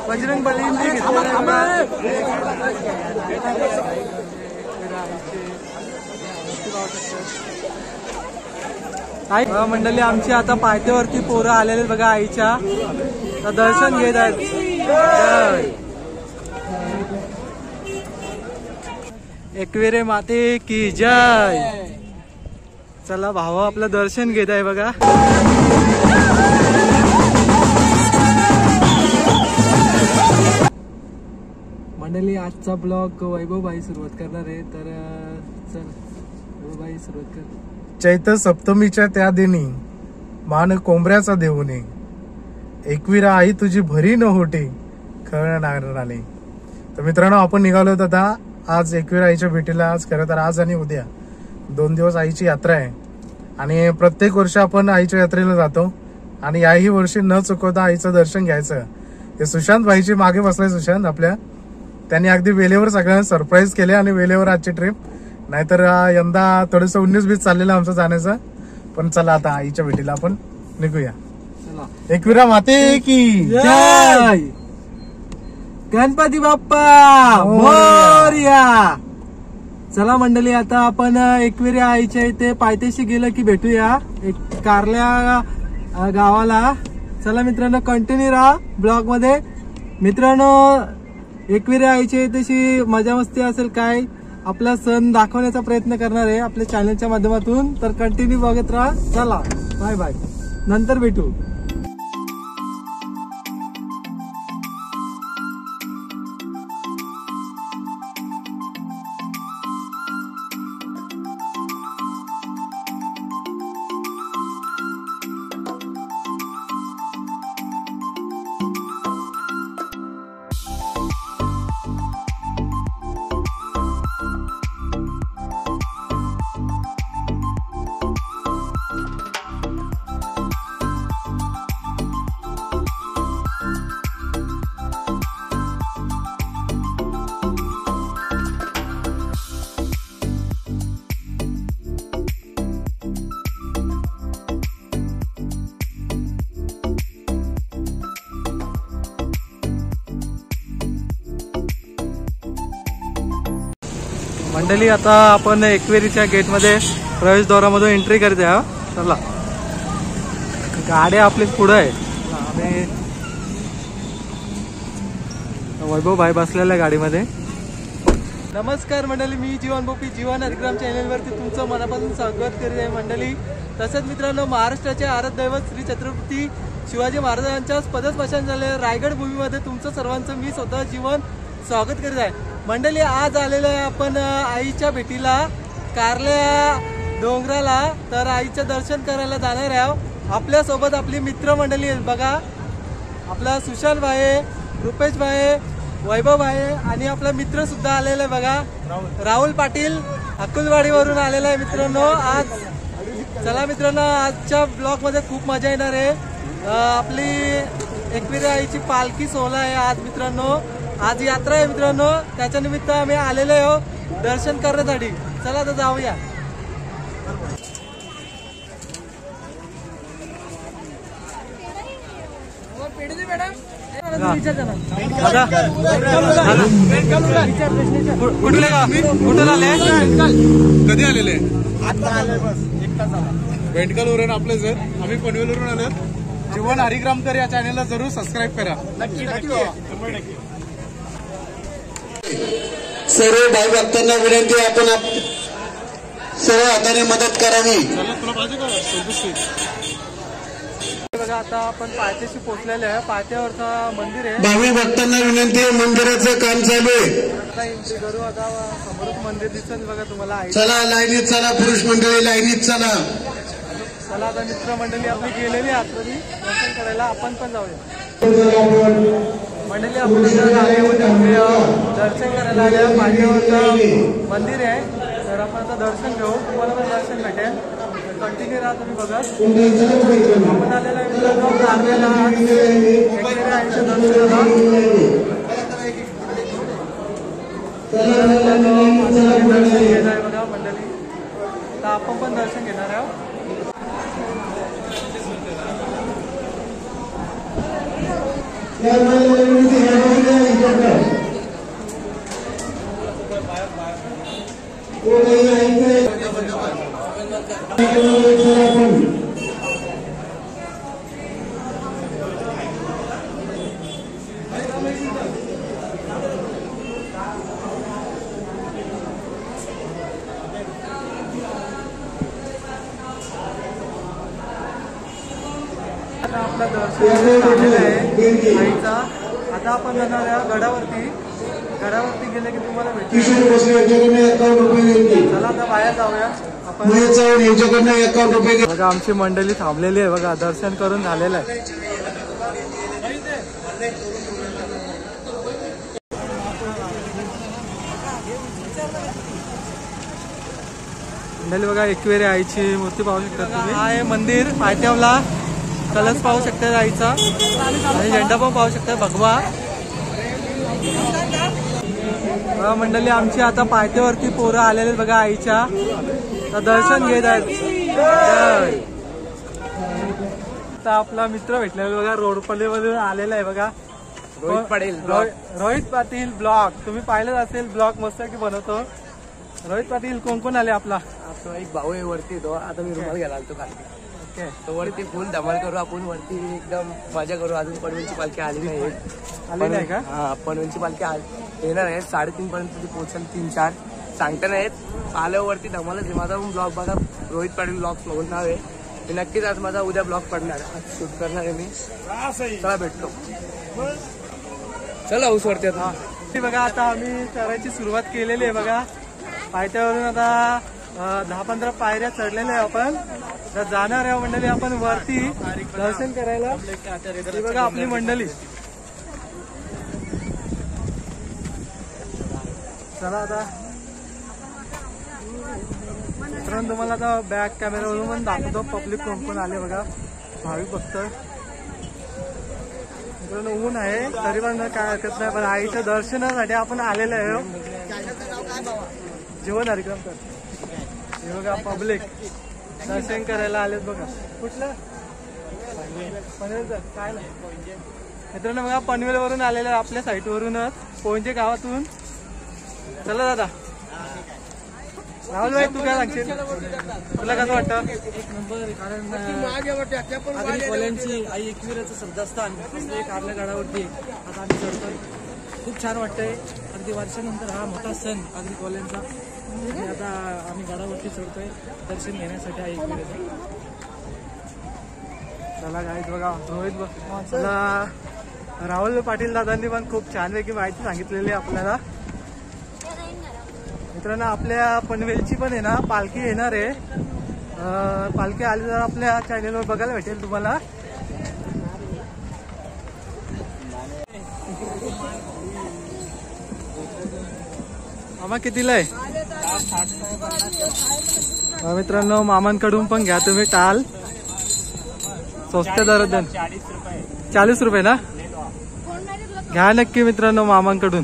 बजरंग बली मंडळी आमची आता पायथ्यावरती पोरं आलेले बघा आईच्या दर्शन घेत आहेत. एकविरे माते की जय. चला भाऊ आपलं दर्शन घेत आहे बघा. मंडळी आजचा ब्लॉग वैभव भाई सुरुवात करणार आहे, तर चल वैभव भाई सुरुवात कर. चैत्र सप्तमीच्या त्या दिनी मान कोंबऱ्याचा देऊने एकविरा आई तुझी भरी न होटे खळणार नाही. तर मित्रांनो आपण निघालो होतो आता आज एकविरा आईच्या भेटीला. आज खरं तर आज आणि उद्या 2 दिवस आईची यात्रा आहे आणि प्रत्येक वर्षी आपण आईच्या यात्रेला जातो आणि याही वर्षी न चुकवता आईचं दर्शन घ्यायचं. हे सुशांत भाईची मागे बसलाय सुशांत आपल्या, त्यांनी अगदी वेळेवर सगळ्यांना सरप्राईज केले आणि वेळेवर आजची ट्रिप. नाहीतर यंदा थोडंसं 19-20 चाललेलं आमचं जाण्याचं. पण चला आता आईच्या भेटीला आपण निघूया. एकविरा माते की जय. गणपती बाप्पा मोरया. चला मंडळी आता आपण एकविरा आईच्या इथे पायथ्याशी गेलं की भेटूया एक कारल्या गावाला. चला मित्रांनो कंटिन्यू राहा ब्लॉग मध्ये. मित्रांनो एकविरा आईच्या इथेशी मजा मस्ती असेल काय आपला सण दाखवण्याचा प्रयत्न करणार आहे आपल्या चॅनलच्या माध्यमातून, तर कंटिन्यू बघत राहा. चला बाय बाय, नंतर भेटू. मंडळी आता आपण एकविरीच्या गेटमध्ये प्रवेशद्वारामधून एंट्री करते आहोत. चला गाड्या आपली पुढे आहे आणि वैभव भाई बसलेल्या गाडीमध्ये. नमस्कार मंडळी, मी जीवन बोपी जीवन हरिग्राम चॅनलवरती तुमचं मनापासून स्वागत करीत आहे मंडळी. तसंच मित्रांनो महाराष्ट्राचे आराध्य दैवत श्री छत्रपती शिवाजी महाराजांच्या पदस्पर्शन झालेल्या रायगड भूमीमध्ये तुमचं सर्वांचं मी स्वतः जीवन स्वागत करीत आहे. मंडळी आज आलेलं आहे आपण आईच्या भेटीला कारल्या डोंगराला. तर आईचं दर्शन करायला जाणार आहे. आपल्यासोबत आपली मित्रमंडळी आहेत बघा. आपला सुशांत भाई, रुपेश भाई, वैभव भाई आणि आपला मित्र सुद्धा आलेला आहे बघा राहुल पाटील अकुलवाडीवरून आलेला आहे मित्रांनो आज. चला मित्रांनो आजच्या ब्लॉग मध्ये खूप मजा येणार आहे. आपली एकविरा आईची पालखी सोहळा आहे आज मित्रांनो. आज यात्रा आहे मित्रांनो, त्याच्या निमित्त आम्ही आलेलो आहोत दर्शन करण्यासाठी. चला तर जाऊया. कुठे आले, कधी आलेले? बेंडकलवरून आपले सर, आम्ही पनवेलवरून आलो. जीवन हरिग्रामकर या चॅनलला जरूर सबस्क्राईब करा. सर्व भाई भक्तांना विनंती आपण सर्व हाताने मदत करावी. बघा आता आपण पायथ्याशी पोहोचलेले आहे. पायथ्यावरचा मंदिर आहे. भावी भक्तांना विनंती आहे, मंदिराचं काम चालू आहे. आता समोरच मंदिर दिसत बघा तुम्हाला. चला लाईनीत चला, पुरुष मंडळी लाईनीत चला. चला आता मित्रमंडळी आपली गेलेली आतमध्ये दर्शन करायला, आपण पण जाऊया. मंडळी आपण दर्शन करायला आल्या. पायथ्यावरचं मंदिर आहे, तर आपण आता दर्शन घेऊ. तुम्हाला पण दर्शन भेटेल, कंटिन्यू राहा तुम्ही बघा. आपण आलेला आहे मित्रांनो कारल्याला आईचं दर्शनाला. बघा मंडळी, तर आपण पण दर्शन घेणार आहोत. आता आपला दर्शन झालेलं आहे आईचा. आता आपण जाणार आहे गडावरती. गडावरती गेले की तुम्हाला भेटू. चला आता बाहेर जाऊया आपण. बघा आमची मंडळी थांबलेली आहे बघा, दर्शन करून झालेलं आहे. मंडळी बघा एकविरा आईची मूर्ती पाहू शकता तुम्ही. हा आहे मंदिर पायथ्यावला. कलश पाहू शकता आईचा आणि झेंडा पण पाहू शकता भगवा. मंडळी आमची आता पायथ्यावरती पोरं आलेले बघा आईच्या, तर दर्शन घेत आहेत. आता आपला मित्र भेटलेला बघा, रोडपल्लीमधून आलेला आहे बघा, रोहित पाटील ब्लॉग. तुम्ही पाहिलं असेल ब्लॉग मस्त की बनवतो. रोहित पाटील कोण कोण आले आपला? एक भाऊ आहे वरती, तो आता मी रुमाल घ्यायला आलतो खाली. तो वरती फुल धमाल करू आपण, वरती एकदम मजा करू. अजून पनवेलची पालखी आली नाही. आली नाही का? हा, पनवेलची पालखी येणार आहे 3:30 पर्यंत ती पोहोचेल. 3-4 सांगता नाहीत. आल्यावरती धमालच आहे. माझा ब्लॉग बघा, रोहित पाटील ब्लॉग म्हणून नाव आहे. मी नक्कीच आज माझा उद्या ब्लॉग पडणार, आज शूट करणार आहे मी. चला भेटतो. चला हाऊस वरती आता. बघा आता आम्ही चढायची सुरुवात केलेली आहे बघा. पायथ्यावरून आता 10-15 पायऱ्या चढलेल्या आहे आपण. तर जाणार आहे मंडळी आपण वरती दर्शन करायला. ही बघा आपली मंडळी. चला आता मित्रांनो तुम्हाला आता बॅक कॅमेरावरून पण दाखवतो पब्लिक कोण कोण आले बघा. भाविक भक्त मित्रांनो, ऊन आहे तरी पण काय हरकत नाही. पण आईच्या दर्शनासाठी आपण आलेलो आहे. जीवन कार्यक्रम कर. हे बघा पब्लिक दर्शन करायला आलेत बघा. कुठलं? पनवेलचं. काय मित्रांनो बघा, पनवेलवरून आलेलं आहे आपल्या साईटवरूनच, पोंजे गावातून. चला दादा. राहुल भाई तू काय सांगशील? तुला कसं वाटतं? एक नंबर. कारण कॉलेजची आई एकविराचं श्रद्धास्थान एक आपल्या गडावरती आता आम्ही चढतोय. खूप छान वाटतंय. अगदी वर्षानंतर हा मोठा सण अगदी कॉलेजचा. आता आम्ही गडावरती चढतोय दर्शन घेण्यासाठी आई एकविराचं. चला गाईज बघा, रोहित चला राहुल पाटील दादांनी पण खूप छानपैकी माहिती सांगितलेली आहे आपल्याला. मित्रांनो आपल्या पनवेलची पण आहे ना पालखी येणार आहे. पालखी आली तर आपल्या चॅनेलवर बघायला भेटेल तुम्हाला. मामा कितीला आहे? मित्रांनो मामांकडून पण घ्या तुम्ही टाल. स्वस्त दरात 40 रुपये ना. घ्या नक्की मित्रांनो मामांकडून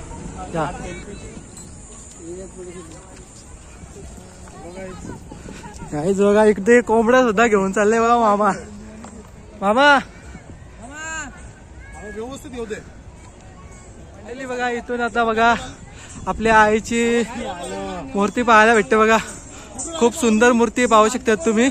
घ्या. काहीच बघा इकडे कोंबड्या सुद्धा घेऊन चालले बघा मामा. मामा व्यवस्थित येऊ दे. बघा इथून आता बघा आपल्या आईची मूर्ती पाहायला भेटते बघा. खूप सुंदर मूर्ती पाहू शकतात तुम्ही.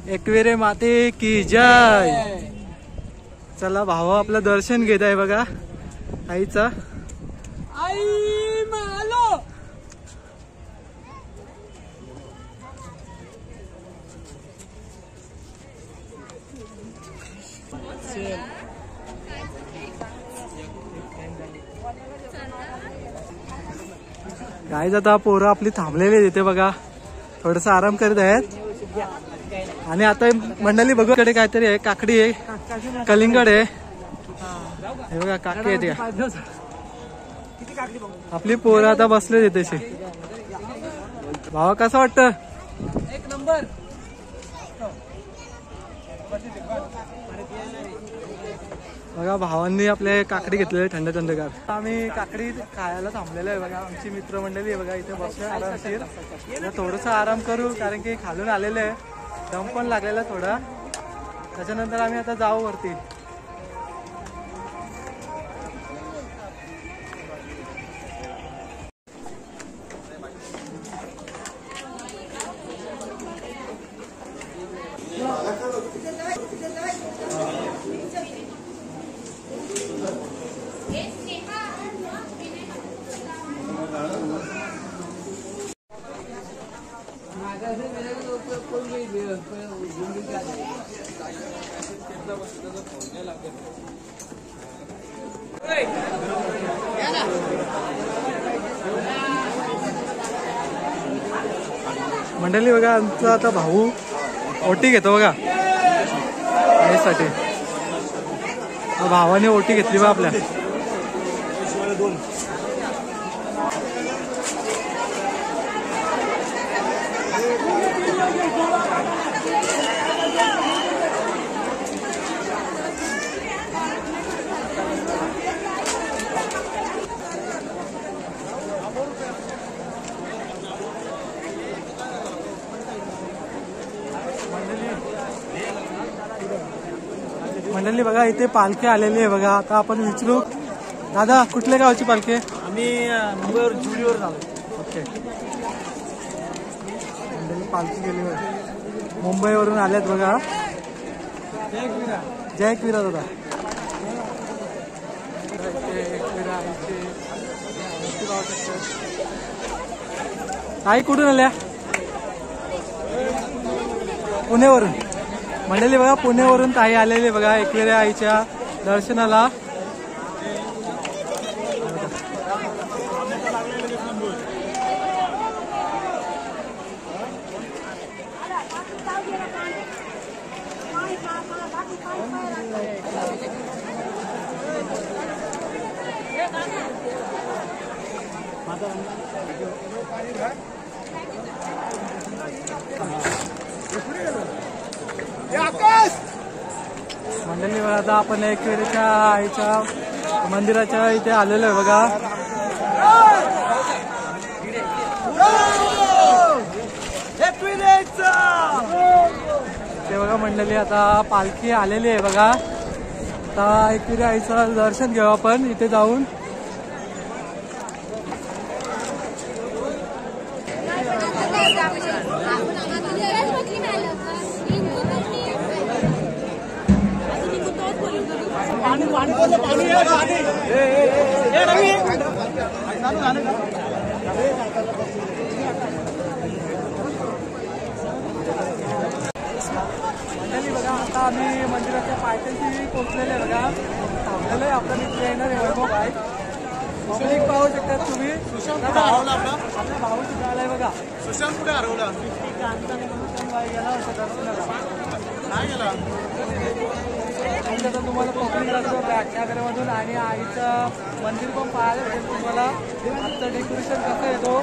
एकविरे माते की जय. चला भाऊ आपलं दर्शन घेत आहे बघा आईचा. गाईज आता पोरं आपली थांबलेली तिथे बघा, थोडस आराम करत आहेत. आणि आता मंडळी बघू कडे काहीतरी आहे, काकडी आहे, कलिंगड आहे. हे बघा काकी आहे. आपली पोरं आता बसले तशी. भावा कसं वाटतं? एक नंबर. बघा भावांनी आपले काकडी घेतलेले थंड थंडगार. आम्ही काकडी खायला थांबलेलो आहे बघा. आमची मित्रमंडळी आहे बघा इथे बसलो आरामशीर. थोडंसं आराम करू कारण की खालून आलेलं आहे, दम पण लागलेला थोडा. त्याच्यानंतर आम्ही आता जाऊ वरती. मंडळी बघा आमचा आता भाऊ ओटी घेतो बघा साठी. भावाने ओटी घेतली बा आपल्या. मंडळी बघा इथे पालखी आलेली आहे बघा. आता आपण विचारू दादा कुठल्या गावची पालखी? आम्ही मुंबईवर जुडीवर झालो. ओके. मंडळी पालखी गेली मुंबईवरून आल्यात बघा. जय एकविरा दादा. आई कुठून आल्या? पुण्यावरून. मंडळी बघा पुण्यावरून ताई आलेली बघा एकविरा आईच्या दर्शनाला. मंडळी बघा आता आपण एकविरेच्या आईच्या मंदिराच्या इथे आलेलो आहे बघा. ते बघा मंडळी आता पालखी आलेली आहे बघा. आता एकविरा आईचं दर्शन घेऊ आपण इथे जाऊन. मंडळी बघा आता आम्ही मंदिराच्या पायथ्याशी पोहोचलेले आहे बघा. थांबलेलं आहे आपला मित्र येणार आहे वैभव भाई. पब्लिक पाहू शकतात तुम्ही. आपला भाऊ सुद्धा आलाय बघा. सुशांत कुठे हरवला? गेला होता दर्शनाला. नाही गेला. तर तुम्हाला पब्लिक जातो बॅटनगरमधून आणि आईचं मंदिर पण पाहायला भेटेल तुम्हाला. आजचं डेकोरेशन कसं येतो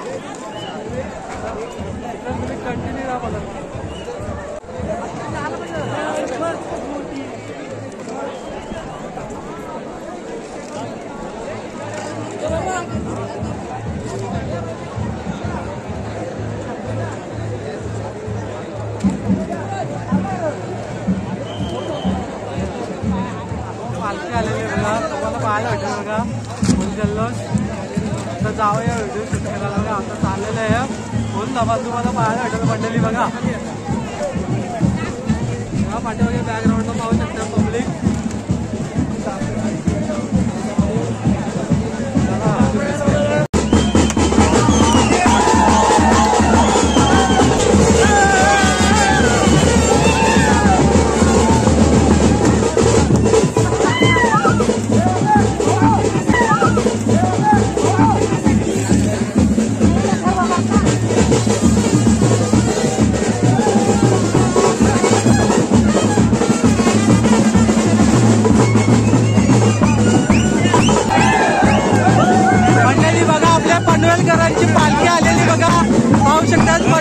तर तुम्ही कंटिन्यू राहा बघा. पालखी आलेली बघा तुम्हाला पाहायला भेटेल बघा. फुल जल्लोष. आता जाऊया व्हिडिओ शूट करायला बघा. आता चाललेलं आहे फुल धमाल तुम्हाला पाहायला भेटेल मंडळी बघा. पाठीमागे बॅकग्राऊंडला पाहू शकता पब्लिक.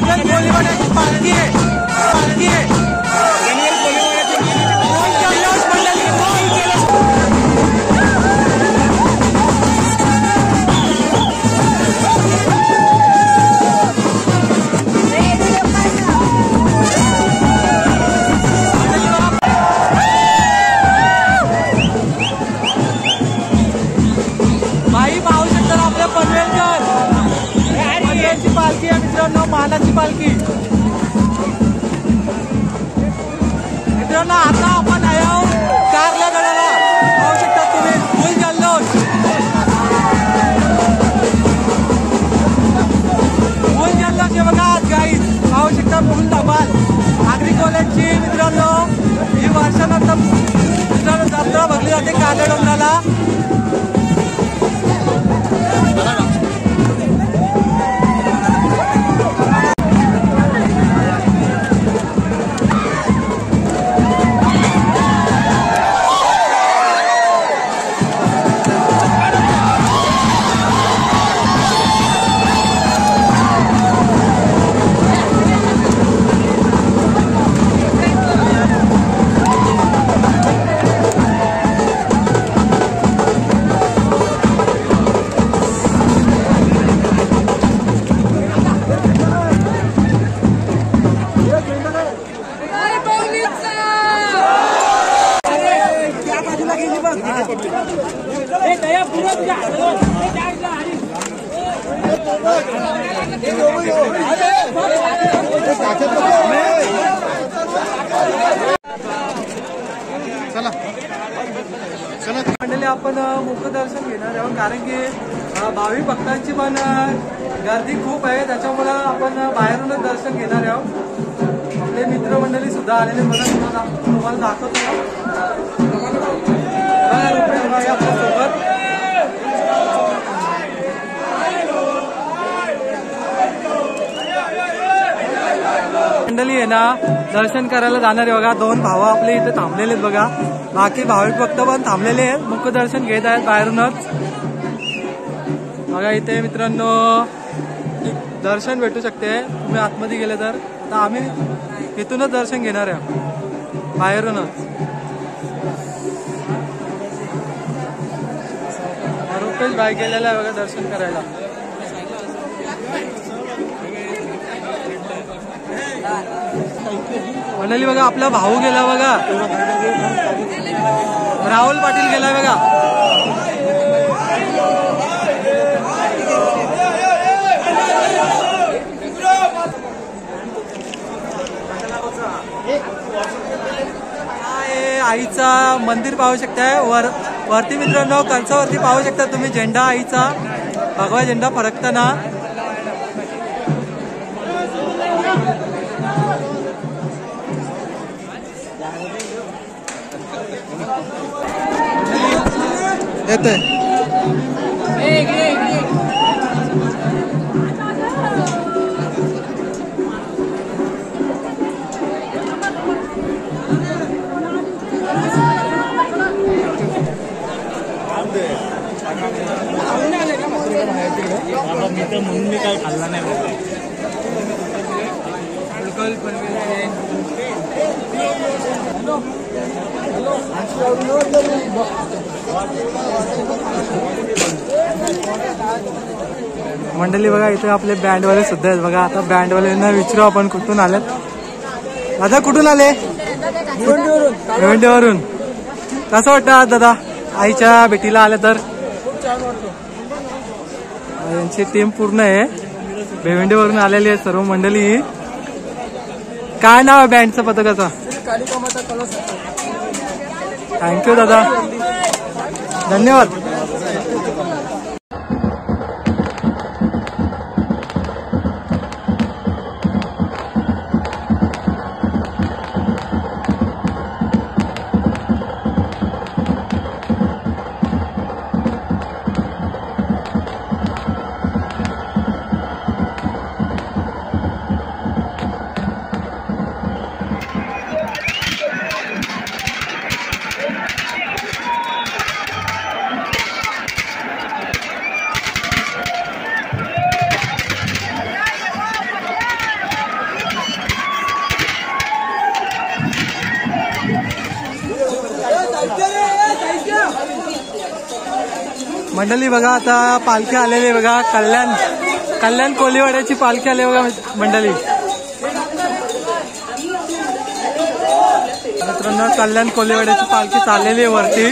दनियल कोलीवाड्याची पालखी आहे, पालखी आहे. दनियल कोलीवाड्याची मंडळी बाई पाहू शकता आपल्या पनवेलकर पनवेलची पालखी आहे मित्रांनो, मानाची पालखी. मित्रांनो आता आपण आहे आहोत कारल्या गडाला. पाहू शकता तुम्ही फुल जल्लोष, फुल जल्लोष आहे बघा गाईज. पाहू शकता फुल धमाल आगरी कॉलेजची. मित्रांनो ही वर्षानंतर मित्रांनो जत्रा भरली जाते कारल्या डोंगराला. मंडळी आपण मुखदर्शन घेणार आहोत कारण की भाविक भक्तांची पण गर्दी खूप आहे, त्याच्यामुळे आपण बाहेरूनच दर्शन घेणार आहोत. आपले मित्रमंडळी सुद्धा आलेले मला तुम्हाला दाखवतो आपल्या सोबत. मंडळी आहे ना दर्शन करायला जाणारे बघा, दोन भाव आपले इथे थांबलेले आहेत बघा. बाकी भाविक भक्त पण थांबलेले आहेत, मुखदर्शन घेत आहेत बाहेरूनच बघा. इथे मित्रांनो दर्शन भेटू शकते तुम्ही आतमध्ये गेले तर. आता आम्ही इथूनच दर्शन घेणार आहे बाहेरूनच. रुपेश भाई गेलेला आहे बघा दर्शन करायला. मंडळी बघा आपला भाऊ गेला बघा, राहुल पाटील गेलाय बघा. आईचा मंदिर पाहू शकताय वरती मित्रांनो. कंसावरती पाहू शकता तुम्ही झेंडा आईचा, भगवा झेंडा फडकताना. येते म्हणून मी काय खाल्ला नाही. मंडळी बघा इथे आपले बँडवाले सुद्धा आहेत बघा. आता बँडवाल्यांना विचारू आपण कुठून आलेत. दादा कुठून आले? भिवंडीवरून. कसं वाटतं दादा आईच्या भेटीला आले तर? यांची टीम पूर्ण आहे, भिवंडीवरून आलेली आहे सर्व मंडळी. काय नाव आहे बँडचं पथकाचं? थँक्यू दादा, धन्यवाद. मंडळी बघा आता पालखी आलेली आहे बघा. कल्याण कोलीवाड्याची पालखी आली बघा मंडळी. मित्रांनो कल्याण कोलीवाड्याची पालखी चाललेली आहे वरती.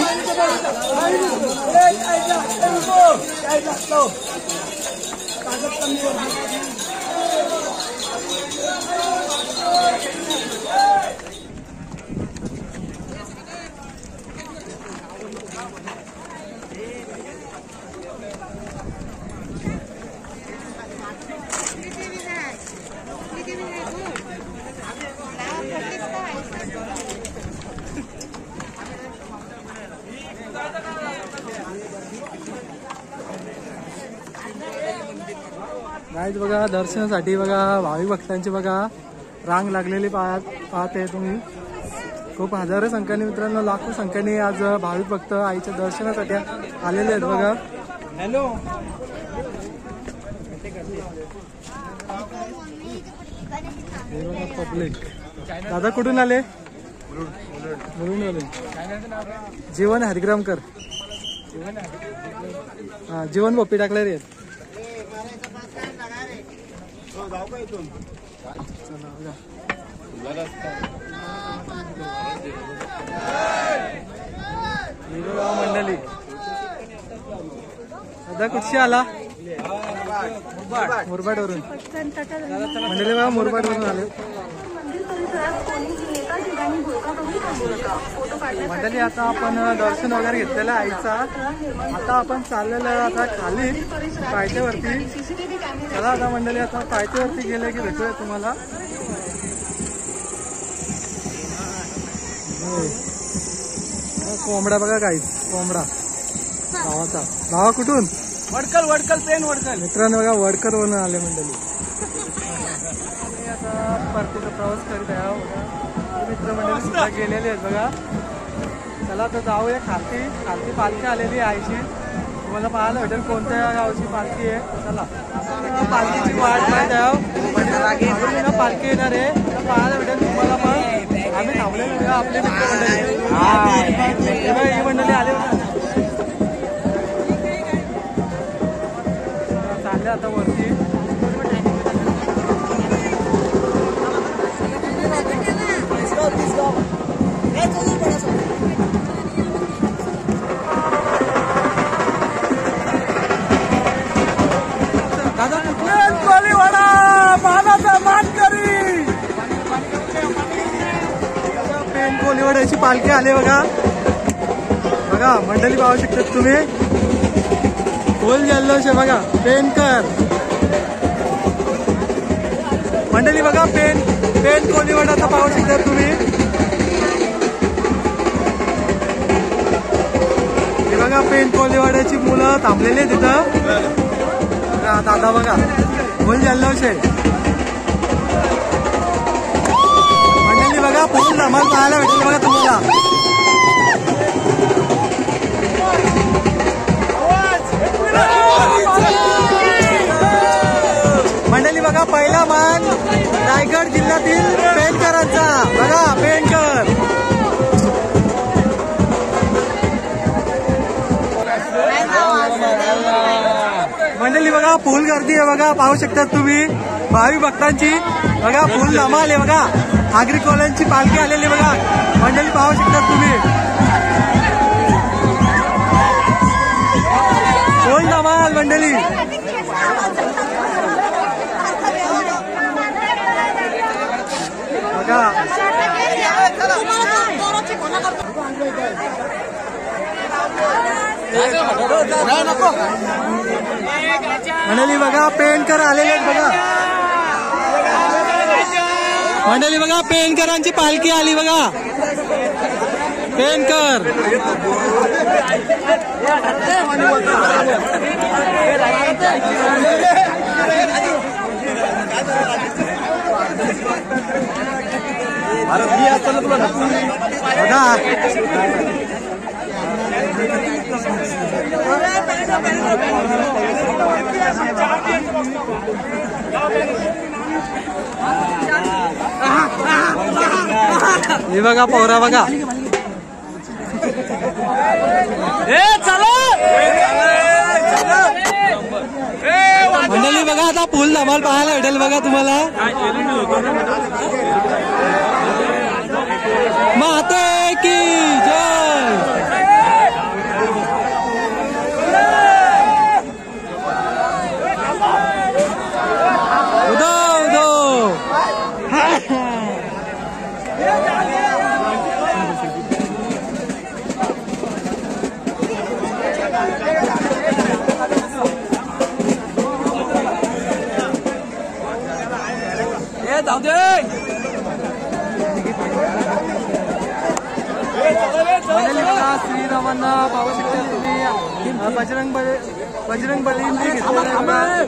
गाईज बघा दर्शनासाठी बघा भाविक भक्तांची बघा रांग लागलेली पाहते तुम्ही. खूप हजारो संख्येने मित्रांनो लाखो संख्येने आज भाविक भक्त आईच्या दर्शनासाठी आलेले आहेत बघा. Hello public. दादा कुठून आले? मुरुड आले. जीवन हरिग्रामकर. हा जीवन बोपी टाकले रे. मंडळी दादा कुठशी आला? मुरबाड वरून. मंडळी बघा मुरबाड वरून आले. मंडळी आता आपण दर्शन वगैरे घेतलेलं आईचा. आता आपण चाललेलं आता खाली पायथ्यावरती. चला आता मंडळी आता पायथ्यावरती गेले की भेटूया तुम्हाला. कोंबडा बघा काही कोंबडा गावाचा. गावा कुठून? वडकल पेन वडकल. मित्रांनो बघा वडकर वरून आले मंडळी. आता परतीचा प्रवास करीत आहे बघा. मित्रमंडळी सुद्धा गेलेले आहेत बघा. चला आता जाऊया. खालती पालखी आलेली आहे आईची. तुम्हाला पाहायला भेटेल कोणत्या गावची पालखी आहे. चला पालखीची वाट पाहत आहे. पालखी येणार आहे पाहायला भेटेल तुम्हाला. पण आम्ही थांबलेलो बघा आपले मित्रमंडळी. ही मंडळी आले चालले आता वरती. कोलीवाड्याची पालखी आली बघा. बघा मंडळी पाहू शकतात तुम्ही. फुल जल्लोष आहे बघा. पेनकर मंडळी बघा. पेन कोलीवाड्याचा पाहू शकतात तुम्ही. हे बघा पेन कोलीवाड्याची मुलं थांबलेली आहे तिथं. दादा बघा फुल जल्लोष आहे. बघा फुल धमाल पाहायला भेटेल बघा तुम्हाला. मंडळी बघा पहिला मान रायगड जिल्ह्यातील पेनकरांचा. बघा पेनकर. मंडळी बघा फुल गर्दी आहे बघा पाहू शकतात तुम्ही. भाविक भक्तांची बघा फुल धमाल आहे बघा. आगरी कॉलेजची पालखी आलेली बघा मंडळी पाहू शकतात तुम्ही. फुल धमाल मंडळी. बघा मंडळी बघा पेनकर आलेले आहेत बघा. मंडळी बघा पेनकरांची पालखी आली बघा. पेनकर बघा. हे बघा पोरा बघा. चला मंडळी बघा आता फुल धमाल पाहायला भेटेल बघा तुम्हाला. माते की जय. उदो उदो. जाऊ दे. श्रीरामांना पाहू शकता तुम्ही बजरंग बलींनी घेतलेलं आहे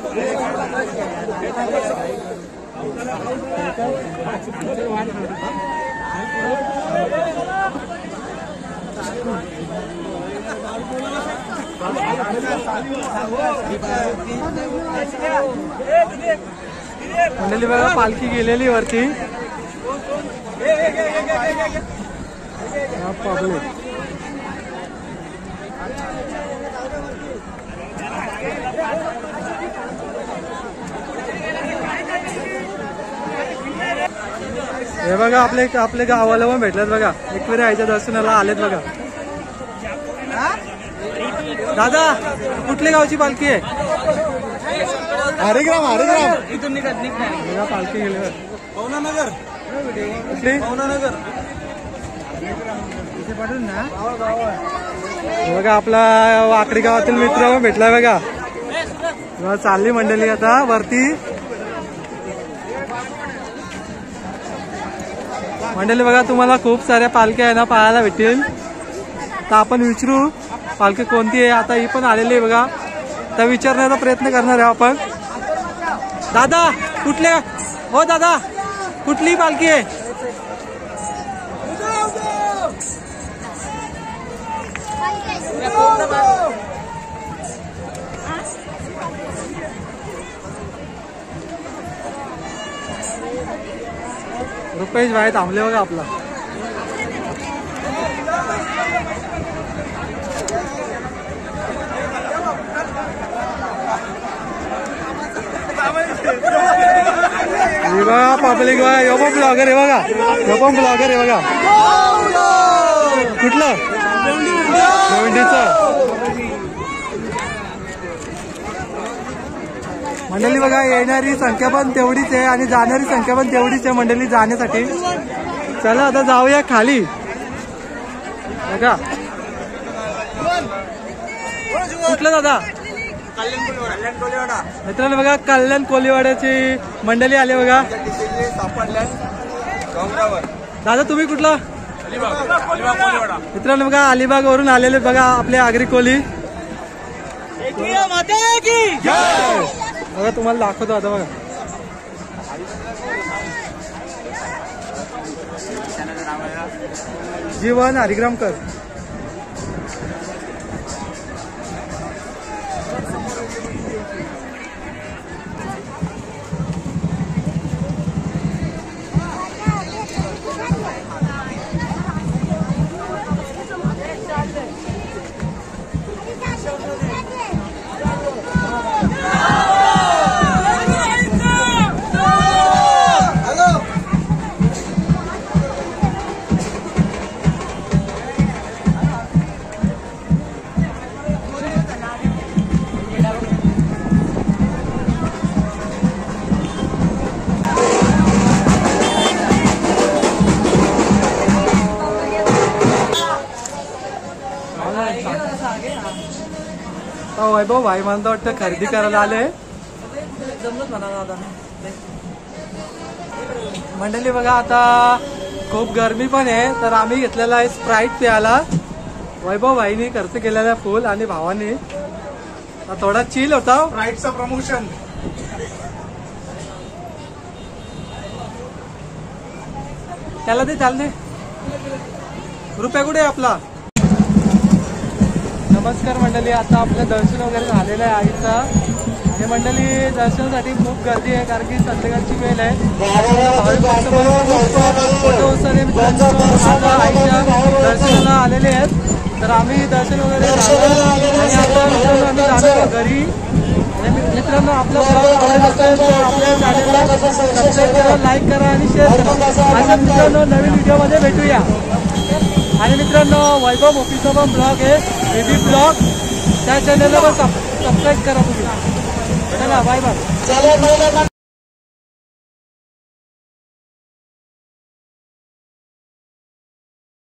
मंडळी बघा पालखी गेलेली वरती. पब्लिक हे बघा आपले गावाला पण भेटल्यात बघा. एकविरा आईच्या दर्शनाला आलेत बघा. दादा कुठल्या गावची पालखी आहे? हरिग्राम इथून बघा पालखी गेली पवनानगर. कुठली पवनानगर ना. बघा आपला वाकडी गावातील मित्र भेटलाय बघा. चालली मंडळी आता वरती. मंडळी बघा तुम्हाला खूप साऱ्या पालख्या आहे ना पाहायला भेटतील. तर आपण विचारू पालखी कोणती आहे. आता ही पण आलेली आहे बघा. तर विचारण्याचा प्रयत्न करणार आहे आपण. दादा कुठले हो दादा कुठली पालखी आहे? रुपेश भाई थांबले बघा आपला. बघा पब्लिक बघा. यो पण ब्लॉगर आहे बघा. ब्लॉगर आहे बघा. कुठलं भेंडीचं. मंडळी बघा येणारी संख्या पण तेवढीच आहे आणि जाणारी संख्या पण तेवढीच आहे मंडळी जाण्यासाठी. चला आता जाऊया खाली बघा. कुठलं दादा? मित्रांनो बघा कल्याण कोलीवाड्याची मंडळी आली बघा. दादा तुम्ही कुठला? मित्रांनो बघा अलिबाग वरून आलेले बघा आपले आगरी कोली. बघा तुम्हाला दाखवतो आता बघा. जीवन हरिग्रामकर. वैभव भाई मला वाटतं खरेदी करायला आले. मंडळी बघा आता खूप गरमी पण आहे तर आम्ही घेतलेला आहे स्प्राईट प्यायला. वैभव भाईनी खर्च केलेला फुल आणि भावानी थोडा चिल होता. स्प्राईटचं प्रमोशन. त्याला दे चालते. रुपया कुठे आपला? नमस्कार मंडळी. आता आपलं दर्शन वगैरे झालेलं आहे आईचा. आणि मंडळी दर्शनासाठी खूप गर्दी आहे कारण की संध्याकाळची वेळ आहे. आईच्या दर्शनाला आलेले आहेत तर आम्ही दर्शन वगैरे झालं आणि आता आम्ही जाणार घरी. आपला ब्लॉग आवडत असेल तर आपल्या चॅनलला सबस्क्राईब करा, लाईक करा आणि शेअर करा. अशा मित्रांनो नवीन व्हिडिओमध्ये भेटूया. आणि मित्रांनो वैभव मोपीचा पण ब्लॉग आहे बेबी ब्लॉग, त्या चॅनलला पण सबस्क्राईब करा तुम्ही. चला बाय बाय.